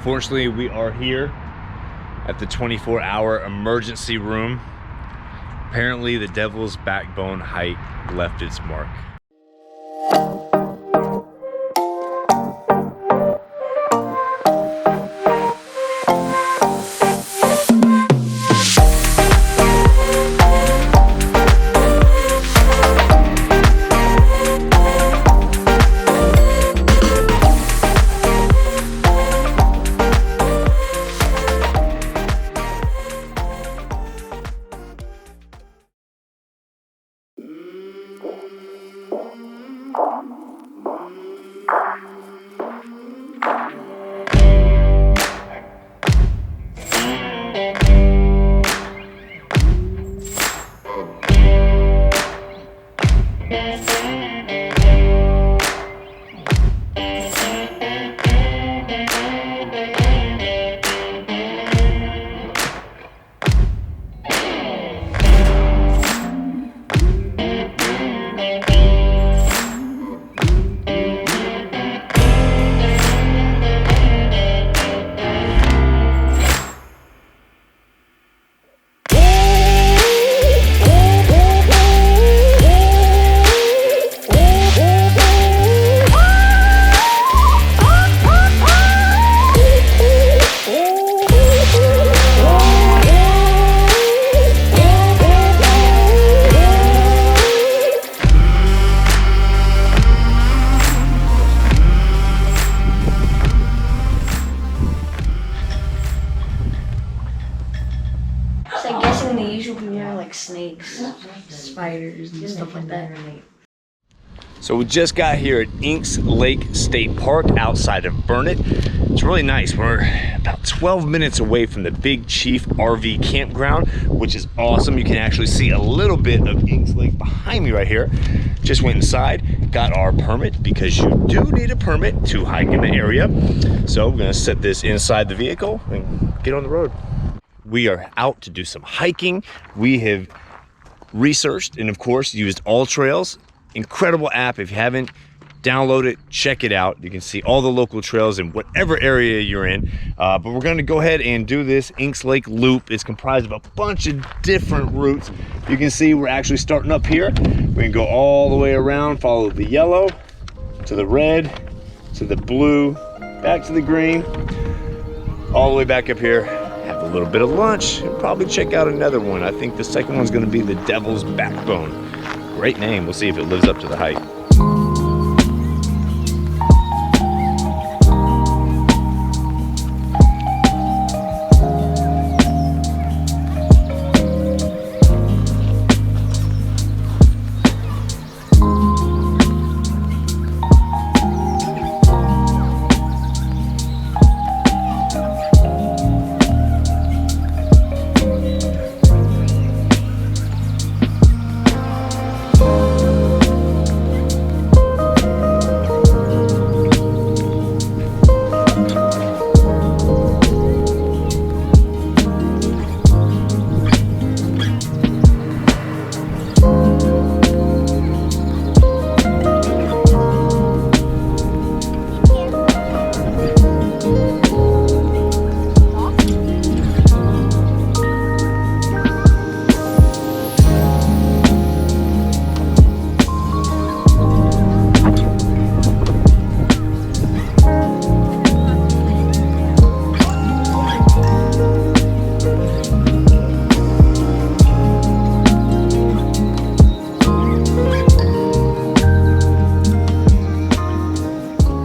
Unfortunately, we are here at the 24-hour emergency room. Apparently, the Devil's Backbone hike left its mark. Snakes, spiders, and stuff like that. So we just got here at Inks Lake State Park outside of Burnett. It's really nice. We're about 12 minutes away from the Big Chief RV campground, which is awesome. You can actually see a little bit of Inks Lake behind me right here. Just went inside, got our permit because you do need a permit to hike in the area. So we're gonna set this inside the vehicle and get on the road. We are out to do some hiking. We have researched and of course used All Trails. Incredible app. If you haven't, download it, check it out. You can see all the local trails in whatever area you're in. But we're gonna go ahead and do this Inks Lake Loop. It's comprised of a bunch of different routes. You can see we're actually starting up here. We can go all the way around, follow the yellow, to the red, to the blue, back to the green, all the way back up here. Have a little bit of lunch and probably check out another one. I think the second one's gonna be the Devil's Backbone. Great name. We'll see if it lives up to the hype.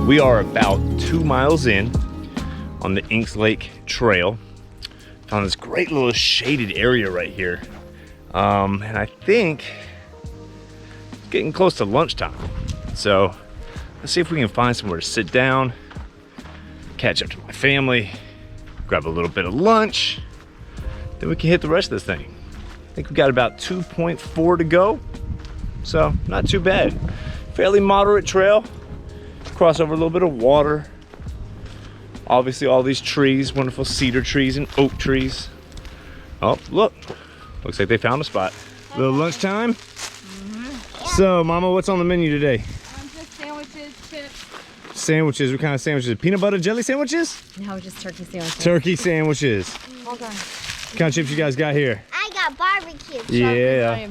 We are about 2 miles in on the Inks Lake Trail. Found this great little shaded area right here. And I think it's getting close to lunchtime. So let's see if we can find somewhere to sit down, catch up to my family, grab a little bit of lunch, then we can hit the rest of this thing. I think we got about 2.4 to go. So not too bad. Fairly moderate trail. Cross over a little bit of water. Obviously all these trees, wonderful cedar trees and oak trees. Oh, look, looks like they found a spot. A little lunchtime. So, Mama, what's on the menu today? Just sandwiches, chips. sandwiches. What kind of sandwiches? Peanut butter jelly sandwiches? No, just turkey sandwiches. Turkey sandwiches. Hold on. What kind of chips you guys got here? I got barbecue. Yeah.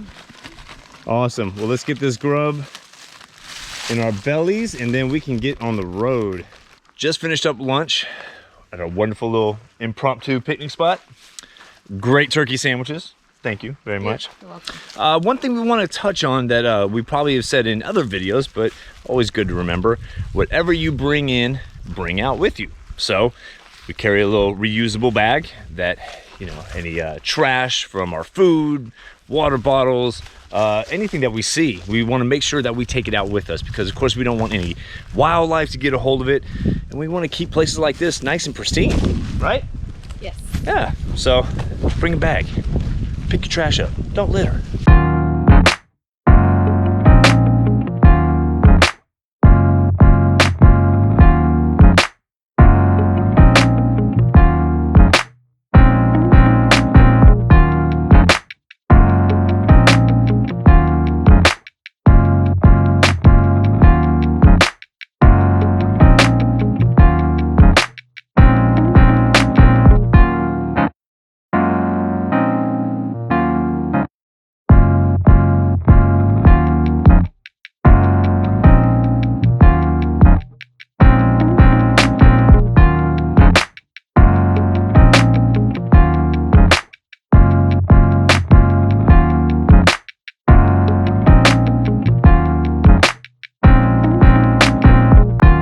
Awesome. Well, let's get this grub in our bellies and then we can get on the road. Just finished up lunch at our wonderful little impromptu picnic spot. Great turkey sandwiches. Thank you very much. You're welcome. One thing we want to touch on that we probably have said in other videos, but always good to remember, whatever you bring in, bring out with you. So we carry a little reusable bag that, you know, any trash from our food, water bottles, anything that we see, we want to make sure that we take it out with us because of course we don't want any wildlife to get a hold of it, and we want to keep places like this nice and pristine, right? Yes. Yeah, so bring a bag, pick your trash up, don't litter.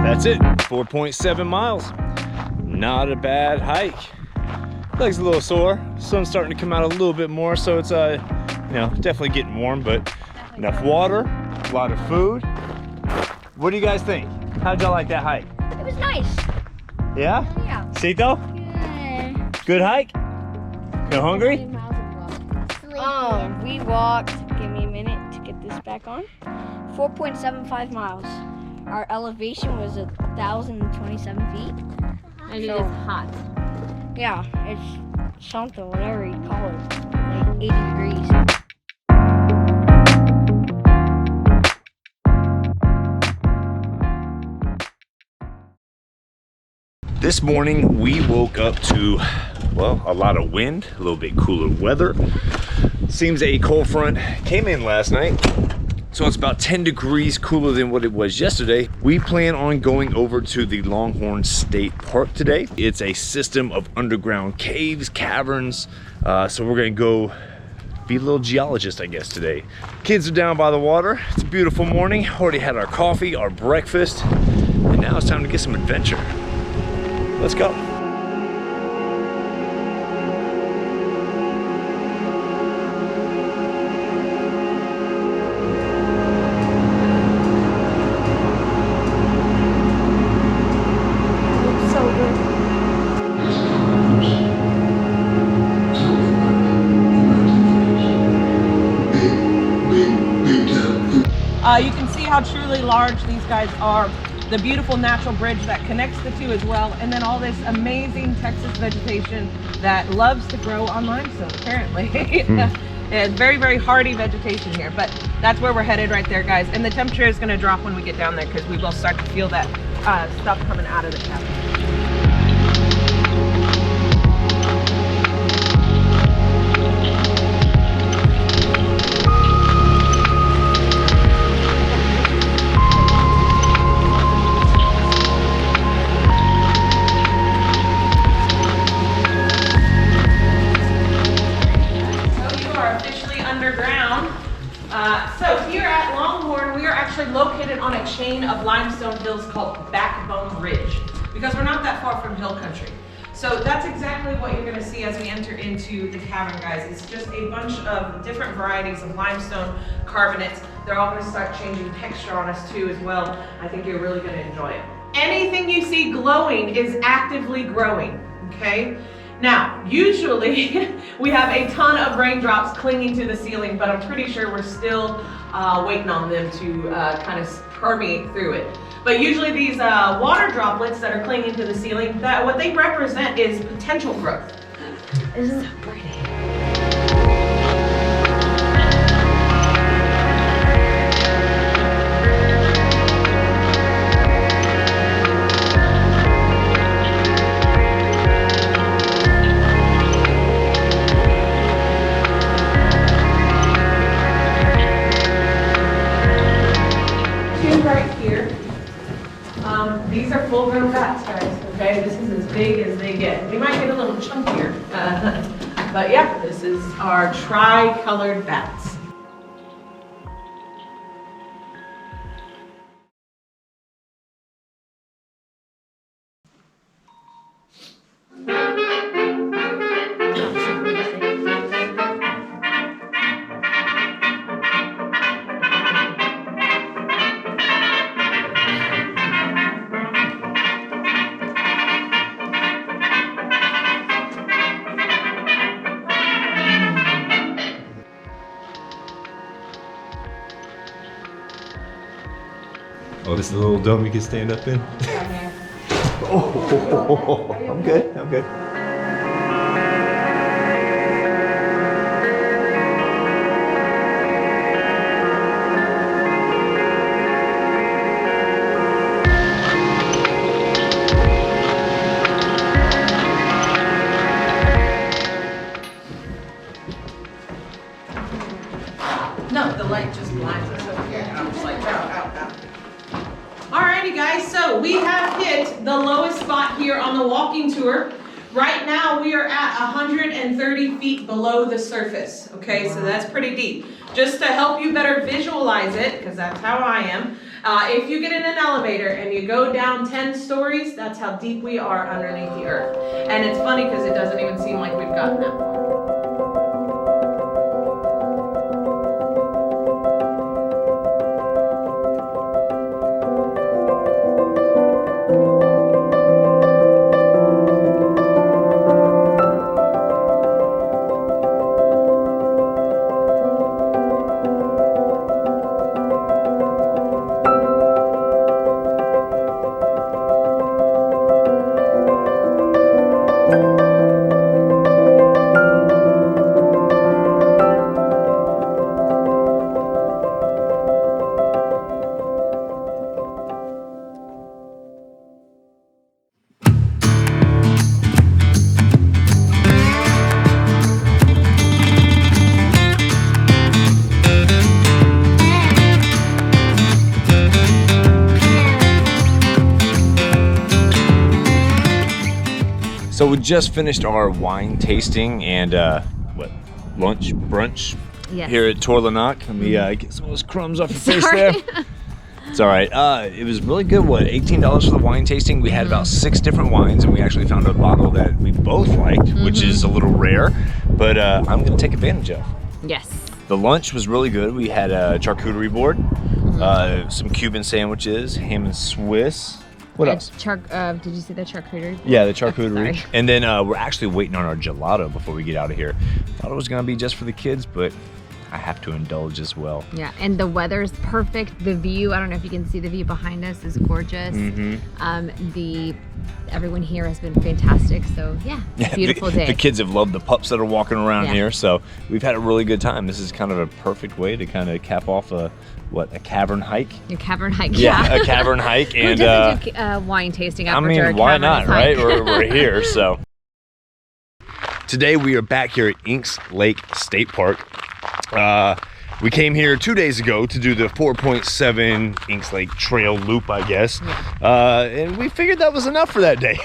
That's it, 4.7 miles. Not a bad hike. Legs a little sore. Sun's starting to come out a little bit more, so it's you know, definitely getting warm, but enough water, a lot of food. What do you guys think? How'd y'all like that hike? It was nice. Yeah? Yeah. Cito? Yeah. Good hike? No hungry? We walked, give me a minute to get this back on, 4.75 miles. Our elevation was 1,027 feet. And it So- is hot. Yeah, it's something, whatever you call it, like 80 degrees. This morning we woke up to, well, a lot of wind, a little bit cooler weather. Seems a cold front came in last night, so it's about 10 degrees cooler than what it was yesterday. We plan on going over to the Longhorn State Park today. It's a system of underground caves, caverns, so we're gonna go be a little geologist, I guess, today. Kids are down by the water. It's a beautiful morning. Already had our coffee, our breakfast, and now it's time to get some adventure. Let's go. You can see how truly large these guys are. The beautiful natural bridge that connects the two as well, and then all this amazing Texas vegetation that loves to grow on limestone, apparently. It's very, very hardy vegetation here, but that's where we're headed right there, guys. And the temperature is going to drop when we get down there because we will start to feel that stuff coming out of the cavern. So here at Longhorn, we are actually located on a chain of limestone hills called Backbone Ridge because we're not that far from hill country. So that's exactly what you're going to see as we enter into the cavern, guys. It's just a bunch of different varieties of limestone carbonates. They're all going to start changing texture on us too as well. I think you're really going to enjoy it. Anything you see glowing is actively growing, okay? Now, usually we have a ton of raindrops clinging to the ceiling, but I'm pretty sure we're still waiting on them to kind of permeate through it. But usually these water droplets that are clinging to the ceiling, what they represent is potential growth. Isn't that pretty? big as they get. We might get a little chunkier. But yeah, this is our tri-colored bats. Oh, this is a little dome you can stand up in? Oh, I'm good, I'm good. No, the light just blinds us over here. I'm just like, out. Alrighty guys, so we have hit the lowest spot here on the walking tour. Right now we are at 130 feet below the surface. Okay, so that's pretty deep. Just to help you better visualize it, because that's how I am. If you get in an elevator and you go down 10 stories, that's how deep we are underneath the earth. And it's funny because it doesn't even seem like we've gotten that far. So we just finished our wine tasting and brunch Yes. here at Torr Na Lochs. Let me get some of those crumbs off your face Sorry. there. It's all right. It was really good. What, $18 for the wine tasting? We had about 6 different wines, and we actually found a bottle that we both liked, which is a little rare, but I'm gonna take advantage of. Yes. The lunch was really good. We had a charcuterie board, some Cuban sandwiches, ham and Swiss. What else? Did you see the charcuterie? Yeah, the charcuterie. Sorry. And then we're actually waiting on our gelato before we get out of here. Thought it was gonna be just for the kids, but I have to indulge as well. Yeah, and the weather's perfect. The view, I don't know if you can see the view behind us, is gorgeous. Everyone here has been fantastic. So yeah, beautiful day. The kids have loved the pups that are walking around Yeah. here, so we've had a really good time. This is kind of a perfect way to kind of cap off a cavern hike. Your cavern hike. Yeah, a cavern hike. Who And doesn't do wine tasting I after mean, a why cavern not, hike? right? We're here, so. Today we are back here at Inks Lake State Park. We came here 2 days ago to do the 4.7 Inks Lake Trail loop, I guess. And we figured that was enough for that day.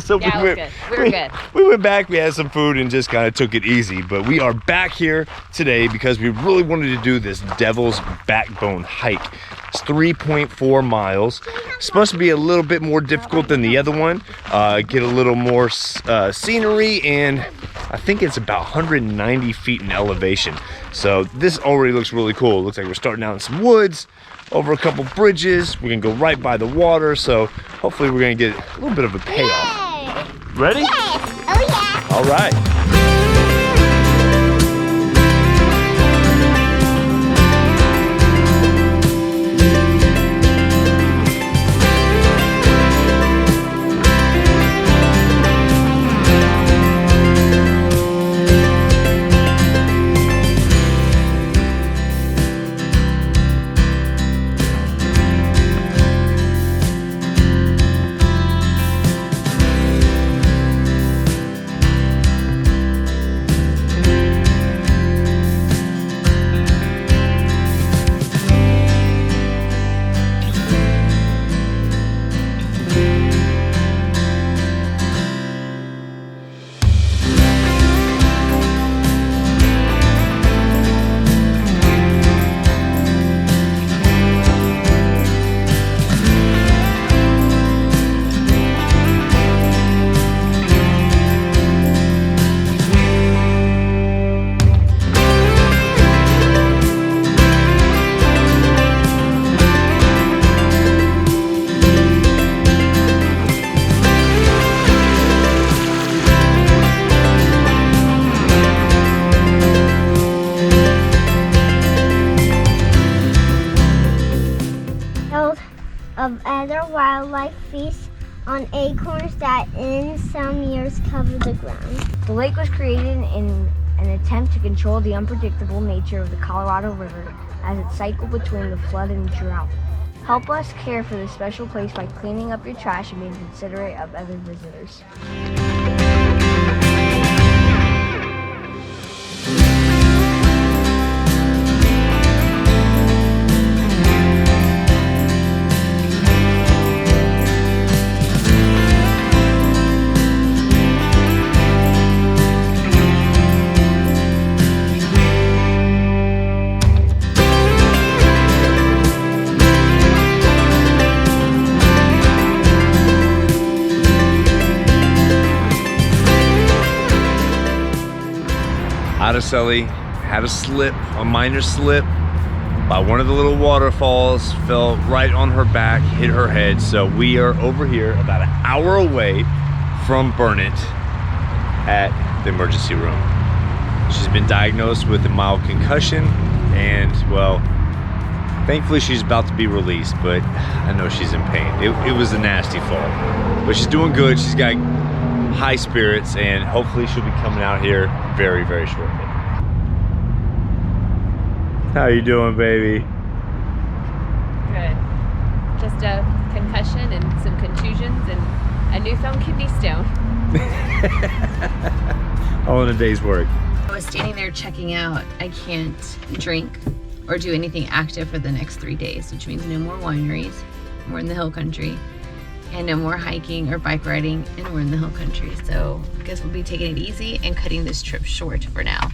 So Yeah, it was good. We were good. We went back, we had some food and just kind of took it easy. But we are back here today because we really wanted to do this Devil's Backbone hike. It's 3.4 miles. It's supposed to be a little bit more difficult than the other one. Get a little more scenery, and I think it's about 190 feet in elevation. So this already looks really cool. It looks like we're starting out in some woods, over a couple bridges. We can go right by the water, so hopefully we're gonna get a little bit of a payoff. Yay! Ready? Yes! Oh yeah! All right. wildlife feast on acorns that in some years cover the ground. The lake was created in an attempt to control the unpredictable nature of the Colorado River as it cycled between the flood and drought. Help us care for this special place by cleaning up your trash and being considerate of other visitors. Araceli had a slip, a minor slip, by one of the little waterfalls, fell right on her back, hit her head. So we are over here about an hour away from Burnett at the emergency room. She's been diagnosed with a mild concussion and, well, thankfully she's about to be released, but I know she's in pain. It was a nasty fall, but she's doing good. She's got high spirits and hopefully she'll be coming out here very, very shortly. How you doing, baby? Good. Just a concussion and some contusions and a newfound kidney stone. All in a day's work. I was standing there checking out. I can't drink or do anything active for the next 3 days, which means no more wineries. We're in the hill country. And no more hiking or bike riding, and we're in the hill country. So I guess we'll be taking it easy and cutting this trip short for now.